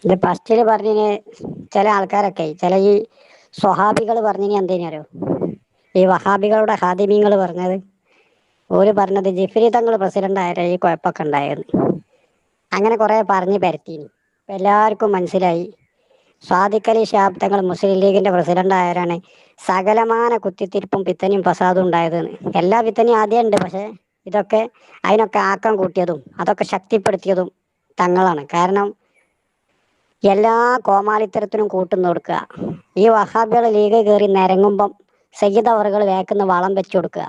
ഇത് ഫസ്റ്റില് പറഞ്ഞിന് ചില ആൾക്കാരൊക്കെ ചില ഈ സ്വഹാബികൾ പറഞ്ഞിനി എന്തേനറിയോ, ഈ വഹാബികളുടെ ഹാദിമീങ്ങൾ പറഞ്ഞത്, ഓര് പറഞ്ഞത് ജിഫ്രി തങ്ങൾ പ്രസിഡന്റ് ആയാലേ ഈ കുഴപ്പമൊക്കെ ഉണ്ടായത്. അങ്ങനെ കുറെ പറഞ്ഞ് പരത്തീനി. എല്ലാവർക്കും മനസ്സിലായി സ്വാദിഖ് അലി ശിഹാബ് തങ്ങൾ മുസ്ലിം ലീഗിന്റെ പ്രസിഡന്റ് ആയാലാണ് സകലമാന കുത്തിത്തിരിപ്പും പിത്തനിയും ഫസാദും ഉണ്ടായതെന്ന്. എല്ലാ പിത്തനിയും ആദ്യം ഉണ്ട്, പക്ഷെ ഇതൊക്കെ അതിനൊക്കെ ആക്കം കൂട്ടിയതും അതൊക്കെ ശക്തിപ്പെടുത്തിയതും തങ്ങളാണ്. കാരണം എല്ലാ കോമാളിത്തരത്തിനും കൂട്ടും കൊടുക്കുക. ഈ വഹാബികൾ ലീഗ് കയറി നിരങ്ങുമ്പം സയ്യിദ് അവറുകൾ വേക്കുന്ന വളം വെച്ചു കൊടുക്കുക.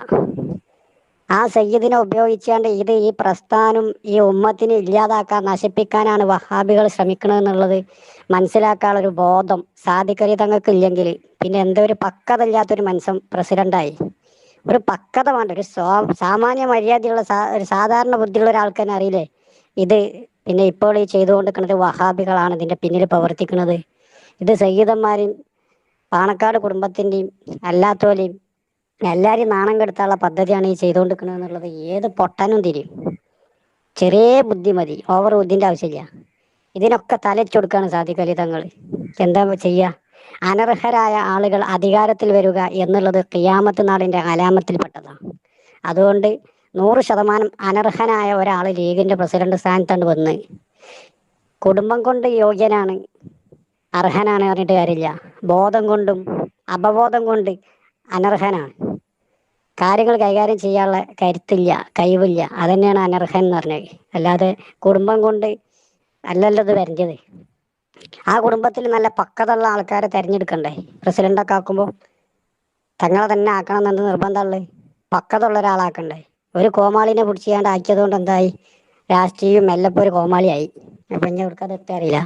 ആ സയ്യിദിനെ ഉപയോഗിച്ചാണ്ട് ഈ പ്രസ്ഥാനം ഈ ഉമ്മത്തിനെ ഇല്ലാതാക്കാൻ നശിപ്പിക്കാനാണ് വഹാബികൾ ശ്രമിക്കണമെന്നുള്ളത് മനസ്സിലാക്കാനുള്ളൊരു ബോധം സാദിഖ് അലി തങ്ങൾക്ക് ഇല്ലെങ്കിൽ പിന്നെ എന്തോ ഒരു പക്വത ഇല്ലാത്തൊരു മനുഷ്യൻ പ്രസിഡന്റായി. ഒരു പക്വത വേണ്ട, ഒരു സാമാന്യ മര്യാദയുള്ള ഒരു സാധാരണ ബുദ്ധിയുള്ള ഒരാൾക്ക് തന്നെ അറിയില്ലേ ഇത് പിന്നെ ഇപ്പോൾ ഈ ചെയ്തുകൊണ്ടിരിക്കുന്നത് വഹാബികളാണ് ഇതിന്റെ പിന്നിൽ പ്രവർത്തിക്കുന്നത്. ഇത് സയ്യിദന്മാരും പാണക്കാട് കുടുംബത്തിൻ്റെയും അല്ലാത്തോലെയും എല്ലാവരെയും നാണം കെടുത്താനുള്ള പദ്ധതിയാണ് ഈ ചെയ്തുകൊണ്ടിരിക്കുന്നത് എന്നുള്ളത് ഏത് പൊട്ടനും തിരിയും. ചെറിയ ബുദ്ധി മതി, ഓവർ ബുദ്ധിൻ്റെ ആവശ്യമില്ല. ഇതിനൊക്കെ തലച്ചു കൊടുക്കുകയാണ് സാദിഖ് അലി തങ്ങൾ. എന്താ ചെയ്യുക? അനർഹരായ ആളുകൾ അധികാരത്തിൽ വരിക എന്നുള്ളത് ഖിയാമത്ത് നാളിൻ്റെ അലാമത്തിൽപ്പെട്ടതാണ്. അതുകൊണ്ട് 100% അനർഹനായ ഒരാൾ ലീഗിൻ്റെ പ്രസിഡന്റ് സ്ഥാനത്താണ് വന്ന് കുടുംബം കൊണ്ട് യോഗ്യനാണ്, അർഹനാണ് പറഞ്ഞിട്ട് കാര്യമില്ല. ബോധം കൊണ്ടും അപബോധം കൊണ്ട് അനർഹനാണ്. കാര്യങ്ങൾ കൈകാര്യം ചെയ്യാനുള്ള കരുത്തില്ല, കഴിവില്ല. അതന്നെയാണ് അനർഹൻ എന്ന് പറഞ്ഞത്. അല്ലാതെ കുടുംബം കൊണ്ട് അല്ലല്ലത് വരേണ്ടത്. ആ കുടുംബത്തിൽ നല്ല പക്വതുള്ള ആൾക്കാരെ തിരഞ്ഞെടുക്കണ്ടേ പ്രസിഡന്റൊക്കെ ആക്കുമ്പോൾ? തങ്ങളെ തന്നെ ആക്കണം എന്നത് നിർബന്ധമുള്ളത്. പക്വതുള്ള ഒരാളാക്കണ്ടേ? ഒരു കോമാളിനെ പിടിച്ചാണ്ട് ആക്കിയത് കൊണ്ട് എന്തായി? രാഷ്ട്രീയം മെല്ലപ്പോൾ ഒരു കോമാളിയായി. അപ്പം ഇനി അവർക്കത് എത്താറിയില്ല.